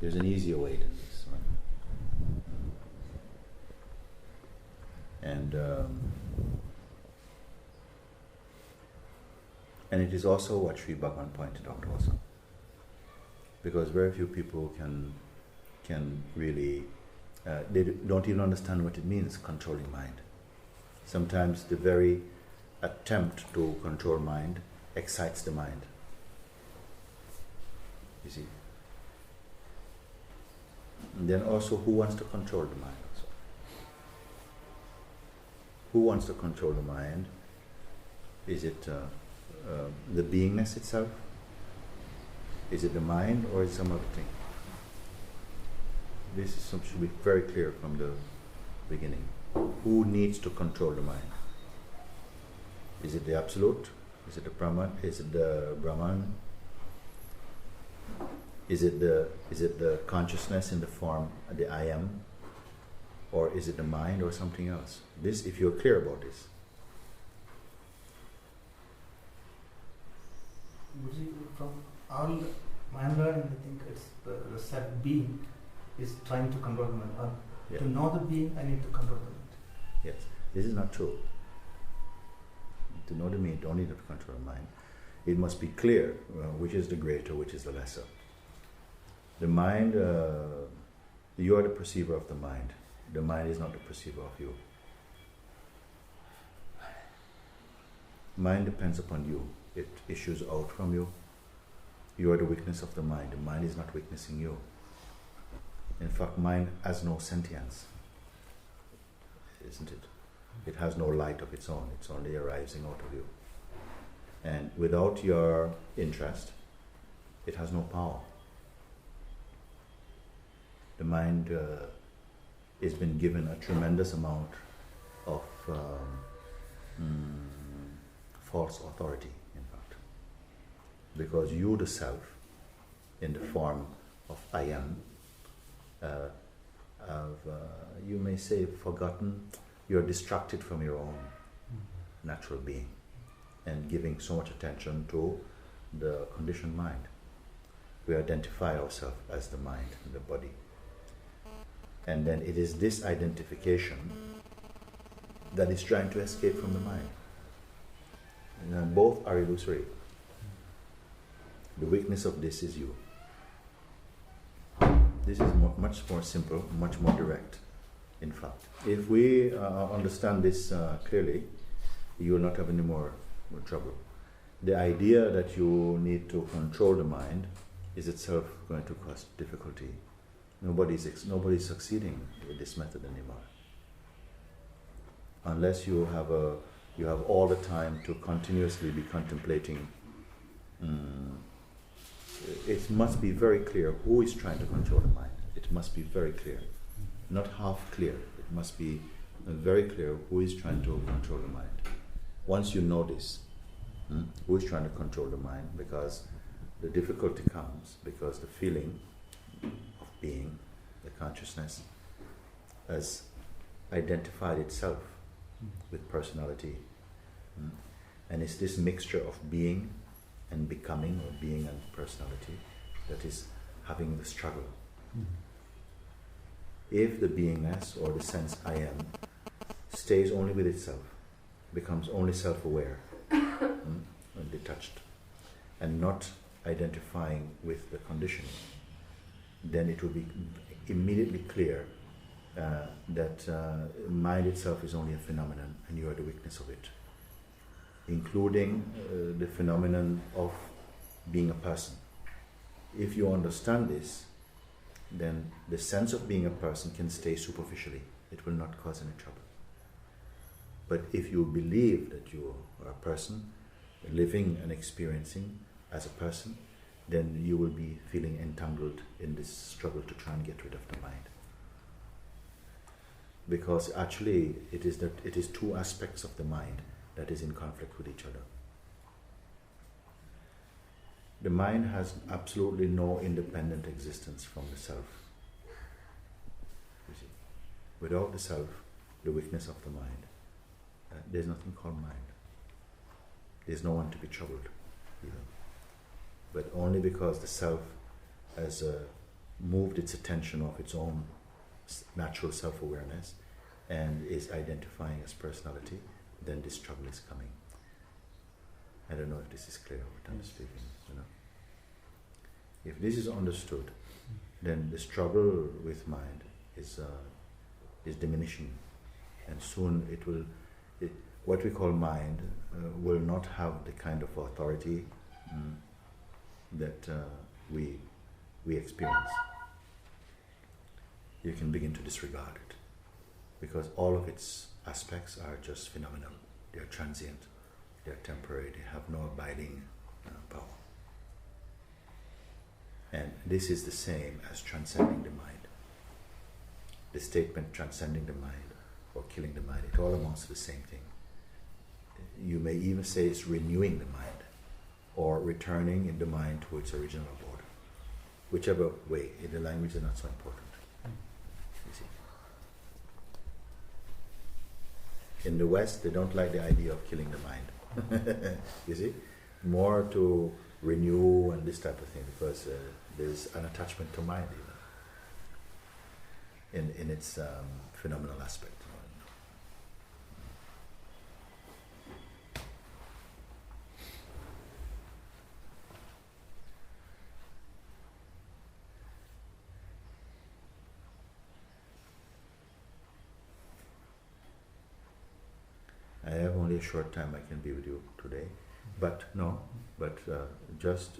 There's an easier way than this one. And it is also what Sri Bhagavan pointed out also. Because very few people can really, they don't even understand what it means, controlling mind. Sometimes the very attempt to control mind excites the mind. You see? And then also, who wants to control the mind also? Who wants to control the mind? Is it the beingness itself? Is it the mind, or is it some other thing? This is should be very clear from the beginning. Who needs to control the mind? Is it the Absolute? Is it the Brahman? Is it the Brahman? Is it the consciousness in the form, the I am? Or is it the mind or something else? This, if you're clear about this. From all my learning, I think it's the self being is trying to control the mind. Yeah. To know the being, I need to control the mind. Yes, this is not true. To know the being, you don't need to control the mind. It must be clear which is the greater, which is the lesser. The mind, you are the perceiver of the mind. The mind is not the perceiver of you. Mind depends upon you. It issues out from you. You are the witness of the mind. The mind is not witnessing you. In fact, mind has no sentience, isn't it? It has no light of its own. It's only arising out of you. And without your interest, it has no power. The mind has been given a tremendous amount of false authority, in fact. Because you, the self, in the form of I am, you may say, forgotten, you're distracted from your own natural being and giving so much attention to the conditioned mind. We identify ourselves as the mind, the body. And then it is this identification that is trying to escape from the mind. And both are illusory. The weakness of this is you. This is much more simple, much more direct, in fact. If we understand this clearly, you will not have any more trouble. The idea that you need to control the mind is itself going to cause difficulty. Nobody's succeeding with this method anymore. Unless you have all the time to continuously be contemplating. It must be very clear who is trying to control the mind. It must be very clear, not half clear. It must be very clear who is trying to control the mind. Once you know this, who is trying to control the mind, because the difficulty comes because the feeling of being, the consciousness, has identified itself with personality. And it's this mixture of being and becoming, or being and personality, that is having the struggle. If the beingness or the sense I am stays only with itself, becomes only self-aware and detached, and not identifying with the conditioning, then it will be immediately clear that mind itself is only a phenomenon and you are the witness of it, including the phenomenon of being a person. If you understand this, then the sense of being a person can stay superficially. It will not cause any trouble. But if you believe that you are a person, living and experiencing as a person, then you will be feeling entangled in this struggle to try and get rid of the mind. Because actually it is two aspects of the mind that is in conflict with each other. The mind has absolutely no independent existence from the self. You see, without the self, the weakness of the mind, there's nothing called mind. There's no one to be troubled, even. But only because the self has moved its attention off its own natural self-awareness and is identifying as personality, then this struggle is coming. I don't know if this is clear what I'm speaking, you know. If this is understood, then the struggle with mind is diminishing, and soon what we call mind will not have the kind of authority that we experience. You can begin to disregard it, because all of its aspects are just phenomenal. They are transient, they are temporary, they have no abiding power. And this is the same as transcending the mind. The statement transcending the mind or killing the mind, it all amounts to the same thing. You may even say it's renewing the mind or returning in the mind to its original abode. Whichever way, the language is not so important. You see. In the West, they don't like the idea of killing the mind. You see? More to renew and this type of thing, because there's an attachment to mind even in its phenomenal aspect. I have only a short time I can be with you today, but just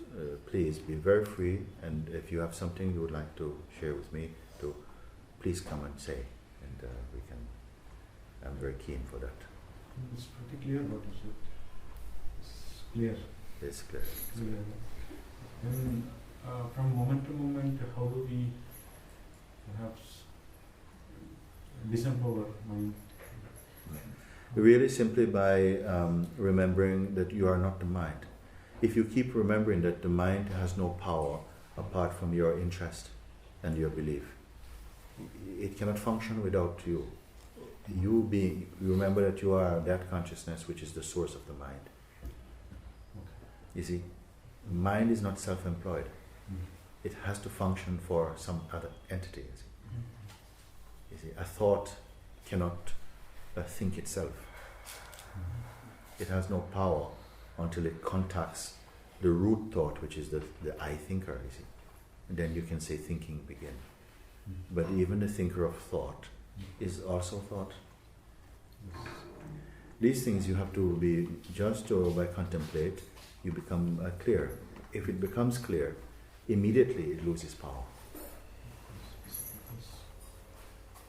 please be very free, and if you have something you would like to share with me, please come and say, and we can. I'm very keen for that. It's pretty clear what you said. It's clear. It's clear. Clear. And from moment to moment, how do we perhaps disempower mind? Really simply by remembering that you are not the mind. If you keep remembering that the mind has no power apart from your interest and your belief, it cannot function without you. You remember that you are that consciousness which is the source of the mind. You see, mind is not self-employed. It has to function for some other entity. You see, a thought cannot think itself. It has no power until it contacts the root thought, which is the I thinker, you see. And then you can say thinking begin. But even the thinker of thought is also thought. These things you have to be just by contemplate, you become clear. If it becomes clear, immediately it loses power.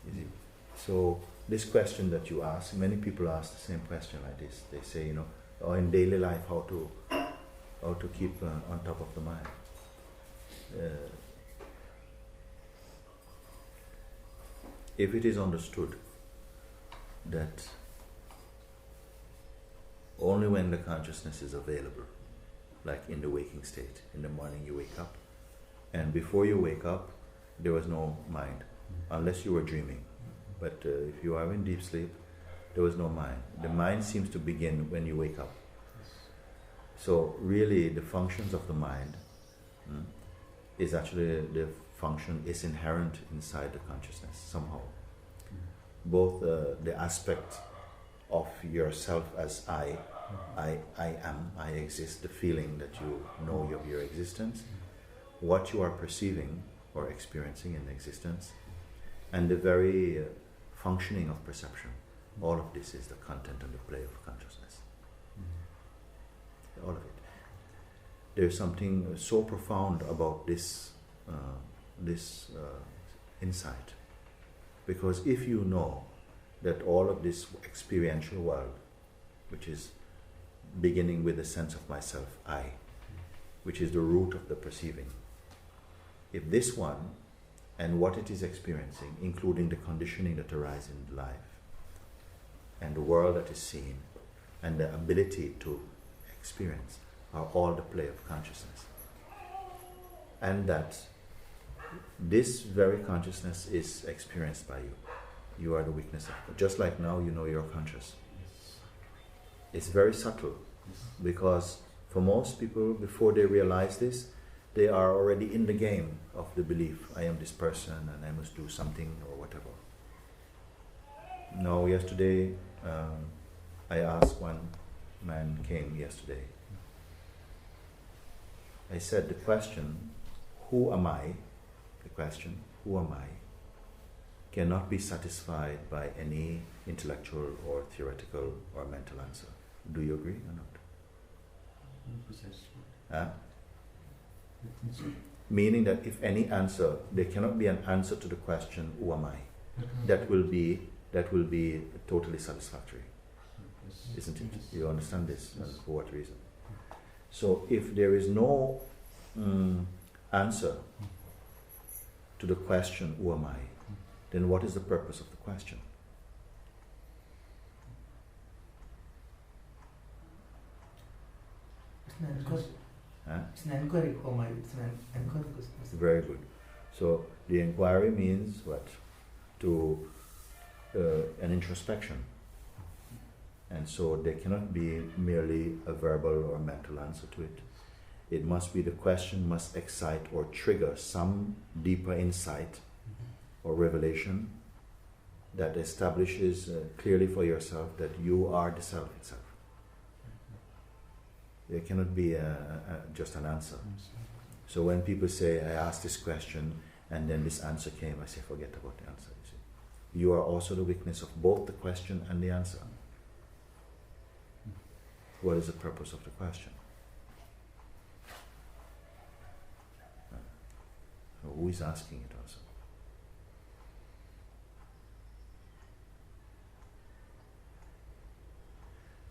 You see? So this question that you ask, many people ask the same question like this. They say, or in daily life, how to keep on top of the mind. If it is understood that only when the consciousness is available, like in the waking state, in the morning you wake up, and before you wake up, there was no mind, unless you were dreaming. But if you are in deep sleep, there was no mind. The mind seems to begin when you wake up. So really the functions of the mind is actually the function is inherent inside the consciousness somehow. Both the aspect of yourself as I am, I exist, the feeling that you know of your existence, what you are perceiving or experiencing in existence, and the very functioning of perception. All of this is the content and the play of consciousness. All of it. There's something so profound about this insight, because if you know that all of this experiential world, which is beginning with the sense of myself, I, which is the root of the perceiving, if this one and what it is experiencing, including the conditioning that arises in life, and the world that is seen, and the ability to experience, are all the play of consciousness. And that this very consciousness is experienced by you. You are the witness of it. Just like now you know you're conscious. It's very subtle, because for most people, before they realize this, they are already in the game of the belief, I am this person and I must do something or whatever. Now, yesterday, I asked one man came yesterday. I said the question, who am I? The question, who am I? Cannot be satisfied by any intellectual or theoretical or mental answer. Do you agree or not? Huh? Meaning that if any answer, there cannot be an answer to the question, who am I? That will be totally satisfactory. Isn't it? You understand this? And for what reason? So if there is no answer to the question, who am I? Then what is the purpose of the question? It's an inquiry. Huh? It's an inquiry, who am I? It's an inquiry question. Very good. So the inquiry means what? To an introspection. And so there cannot be merely a verbal or mental answer to it. It must be, the question must excite or trigger some deeper insight or revelation that establishes clearly for yourself that you are the self itself. There cannot be just an answer. So when people say, I asked this question and then this answer came, I say, forget about the answer. You see, you are also the witness of both the question and the answer. What is the purpose of the question? So who is asking it also?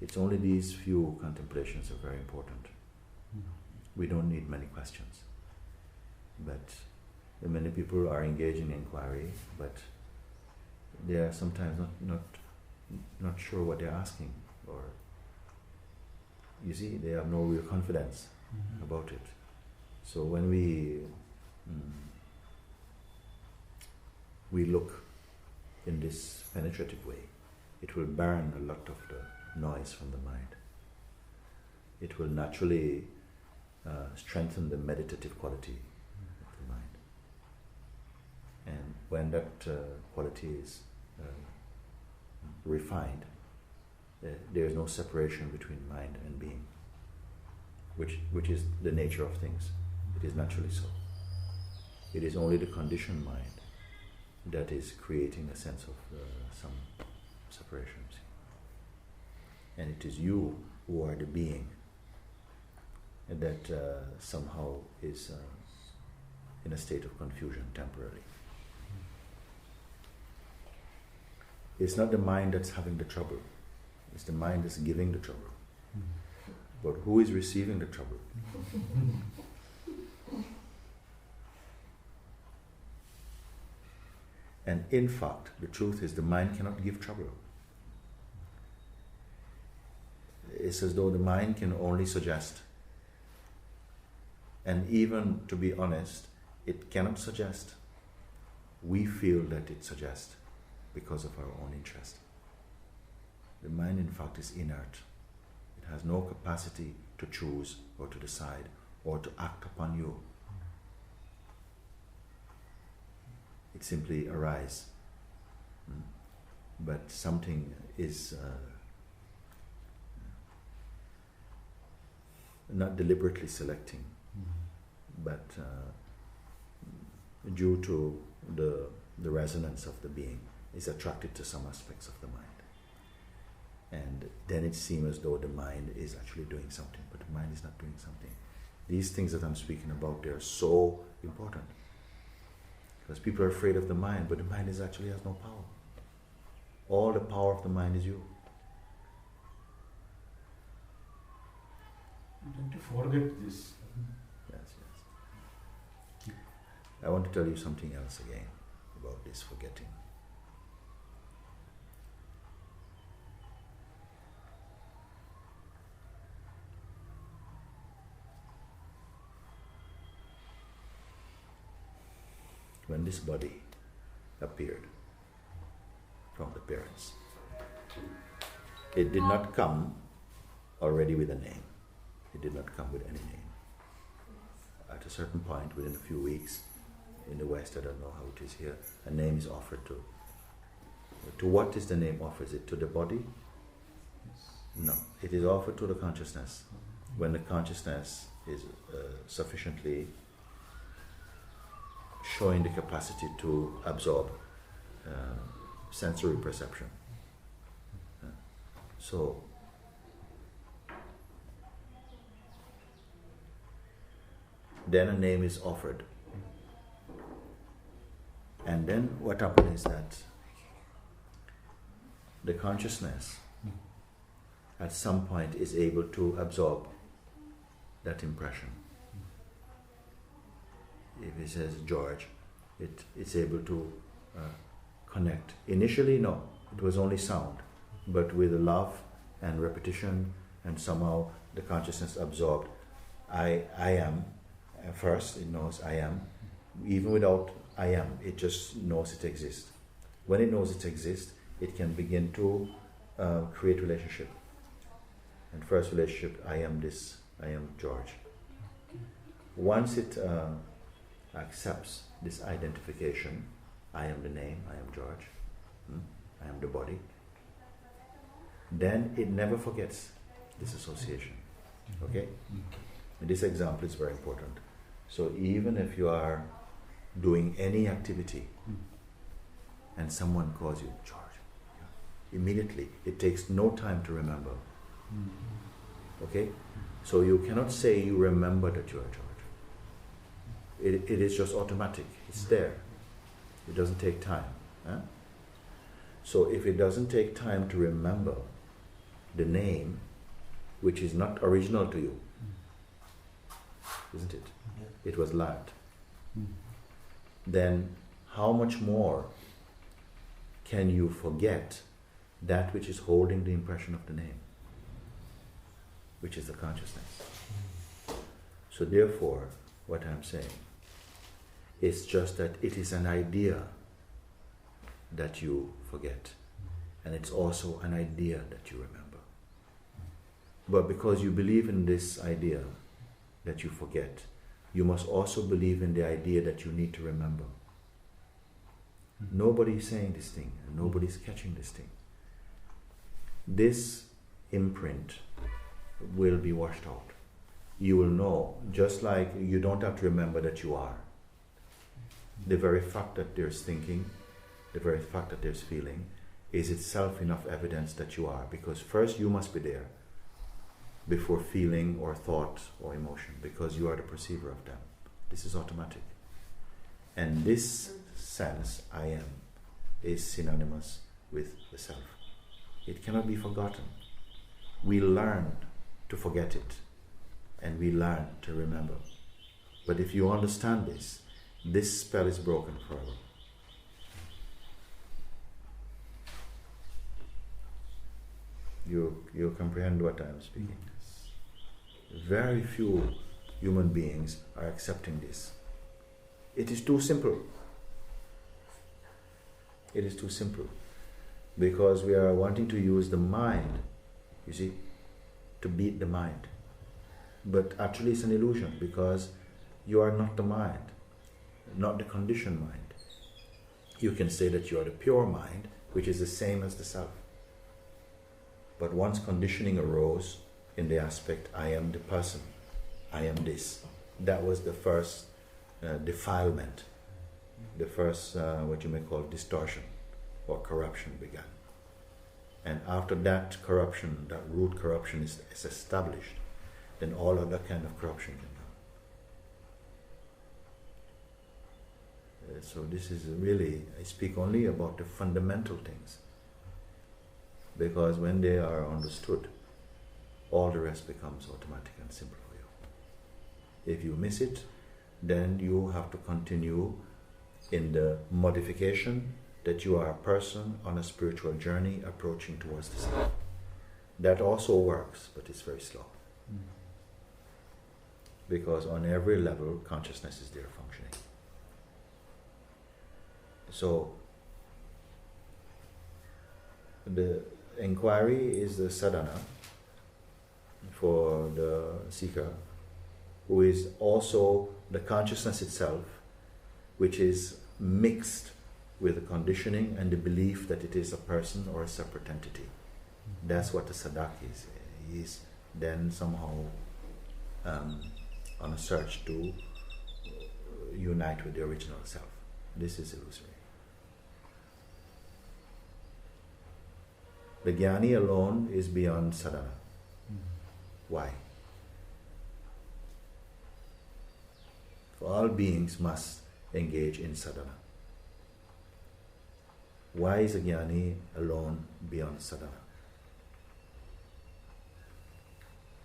It's only these few contemplations are very important. We don't need many questions. But many people are engaging in inquiry, but they are sometimes not sure what they're asking, or you see, they have no real confidence about it. So when we look in this penetrative way, it will burn a lot of the noise from the mind. It will naturally strengthen the meditative quality of the mind. And when that quality is refined, there is no separation between mind and being, which is the nature of things. It is naturally so. It is only the conditioned mind that is creating a sense of some separation. And it is you who are the being that somehow is in a state of confusion temporarily. It's not the mind that's having the trouble. It's the mind that's giving the trouble. But who is receiving the trouble? And in fact, the truth is the mind cannot give trouble. It's as though the mind can only suggest. And even, to be honest, it cannot suggest. We feel that it suggests because of our own interest. The mind, in fact, is inert. It has no capacity to choose or to decide or to act upon you. It simply arises. But something is not deliberately selecting, but due to the resonance of the being, is attracted to some aspects of the mind. And then it seems as though the mind is actually doing something, but the mind is not doing something. These things that I'm speaking about, they are so important. Because people are afraid of the mind, but the mind actually has no power. All the power of the mind is you. You tend to forget this. Yes. I want to tell you something else again about this forgetting. When this body appeared from the parents, it did not come already with a name. It did not come with any name. at a certain point within a few weeks, in the West, I don't know how it is here, a name is offered to. To what is the name offered? Is it to the body? No, it is offered to the consciousness. When the consciousness is sufficiently showing the capacity to absorb sensory perception. So, then a name is offered. And then what happens is that the consciousness at some point is able to absorb that impression. If it says George, it's able to connect. Initially, no, it was only sound, but with love and repetition, and somehow the consciousness absorbed I am. First, it knows I am. Even without I am, it just knows it exists. When it knows it exists, it can begin to create relationship. And first relationship, I am this, I am George. Once it accepts this identification, I am the name, I am George, I am the body, then it never forgets this association. Okay? This example is very important. So even if you are doing any activity and someone calls you George, immediately it takes no time to remember. Okay? So you cannot say you remember that you are George. It is just automatic. It's there. It doesn't take time. Huh? So if it doesn't take time to remember the name, which is not original to you, isn't it? Yeah. It was learned. Then how much more can you forget that which is holding the impression of the name, which is the consciousness? So therefore, what I'm saying is just that it is an idea that you forget, and it's also an idea that you remember. But because you believe in this idea that you forget, you must also believe in the idea that you need to remember. Nobody is saying this thing, and nobody is catching this thing. This imprint will be washed out. You will know, just like you don't have to remember that you are. The very fact that there's thinking, the very fact that there's feeling, is itself enough evidence that you are. Because first you must be there before feeling or thought or emotion, because you are the perceiver of them. This is automatic. And this sense, I am, is synonymous with the self. It cannot be forgotten. We learn to forget it, and we learn to remember. But if you understand this spell is broken forever. You comprehend what I am speaking. Very few human beings are accepting this. It is too simple. It is too simple. Because we are wanting to use the mind, you see, to beat the mind. But actually it's an illusion, because you are not the mind, not the conditioned mind. You can say that you are the pure mind, which is the same as the self. But once conditioning arose in the aspect, I am the person, I am this, that was the first defilement, the first what you may call distortion or corruption began. And after that corruption, that root corruption is established, then all other kind of corruption can come. So this is really, I speak only about the fundamental things, because when they are understood, all the rest becomes automatic and simple for you. If you miss it, then you have to continue in the modification that you are a person on a spiritual journey approaching towards the self. That also works, but it's very slow. Because on every level, consciousness is there functioning. So, the inquiry is the sadhana for the seeker who is also the consciousness itself, which is mixed with the conditioning and the belief that it is a person or a separate entity. That's what the sadak is. He is then somehow on a search to unite with the original self. This is illusory. The jnani alone is beyond sadhana. Why? For all beings must engage in sadhana. Why is a jnani alone beyond sadhana?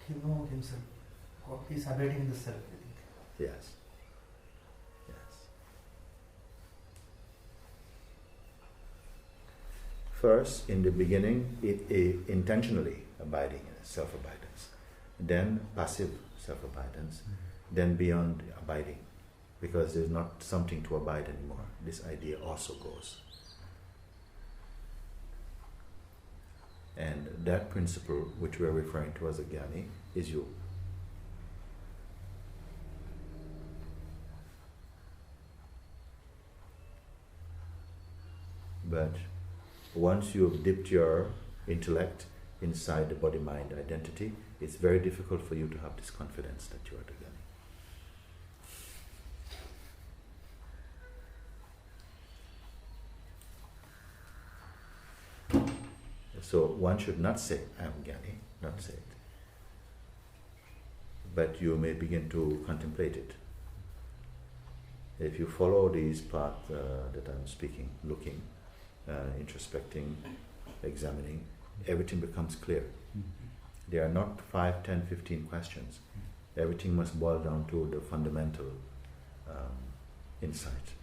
He knows himself. Or he is abiding in the self, I think. Yes. Yes. First, in the beginning, it intentionally abiding in self-abidance. Then passive self-abidance. Then beyond abiding. Because there's not something to abide anymore. This idea also goes. And that principle, which we are referring to as a jnani, is you. But once you have dipped your intellect inside the body-mind identity, it's very difficult for you to have this confidence that you are the jnani. So one should not say, I am jnani, not say it. But you may begin to contemplate it. If you follow these paths that I'm speaking, looking, introspecting, examining, everything becomes clear. There are not 5, 10, 15 questions. Everything must boil down to the fundamental insight.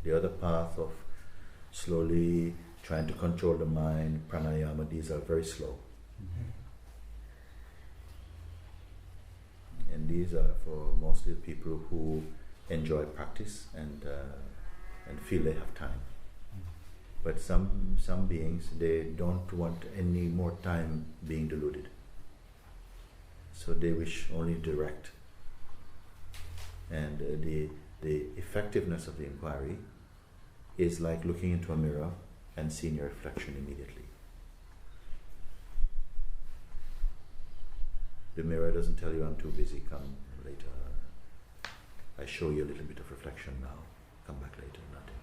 The other path of slowly trying to control the mind, pranayama, these are very slow. And these are for mostly people who enjoy practice and feel they have time. But some beings, they don't want any more time being deluded. So they wish only direct. And the effectiveness of the inquiry is like looking into a mirror and seeing your reflection immediately. The mirror doesn't tell you, I'm too busy, come later. I show you a little bit of reflection now, come back later, nothing.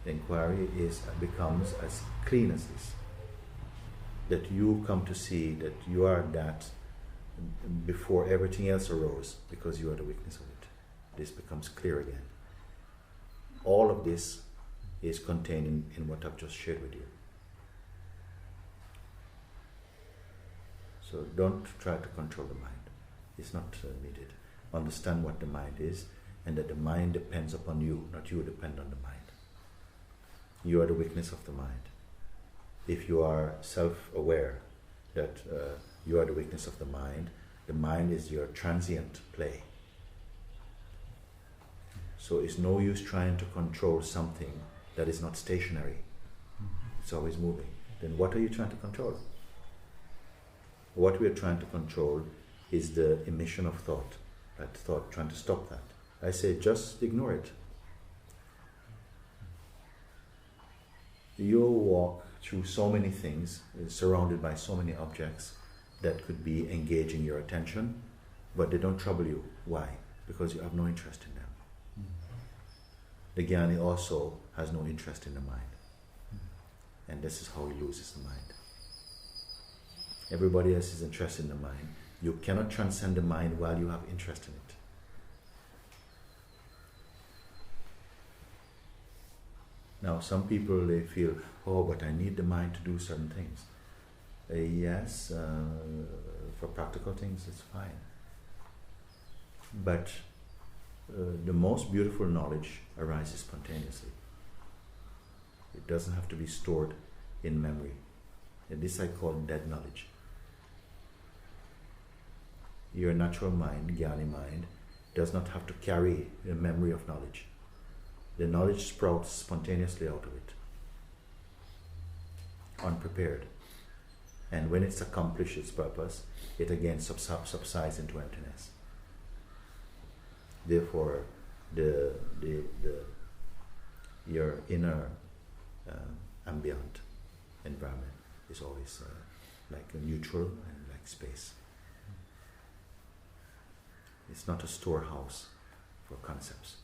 The inquiry becomes as clean as this. That you come to see that you are that before everything else arose, because you are the witness of it. This becomes clear again. All of this is contained in what I've just shared with you. So don't try to control the mind. It's not needed. Understand what the mind is, and that the mind depends upon you, not you depend on the mind. You are the witness of the mind. If you are self-aware that you are the witness of the mind is your transient play. So it's no use trying to control something that is not stationary. It's always moving. Then what are you trying to control? What we are trying to control is the emission of thought. That thought, trying to stop that. I say just ignore it. You walk through so many things, surrounded by so many objects that could be engaging your attention, but they don't trouble you. Why? Because you have no interest in them. The jnani also has no interest in the mind. And this is how he loses the mind. Everybody else is interested in the mind. You cannot transcend the mind while you have interest in it. Now, some people, they feel, oh, but I need the mind to do certain things. Yes, for practical things, it's fine. But the most beautiful knowledge arises spontaneously. It doesn't have to be stored in memory. And this I call dead knowledge. Your natural mind, jnani mind, does not have to carry a memory of knowledge. The knowledge sprouts spontaneously out of it, unprepared. And when it's accomplished its purpose, it again subsides into emptiness. Therefore, your inner ambient environment is always like a neutral and like space. It's not a storehouse for concepts.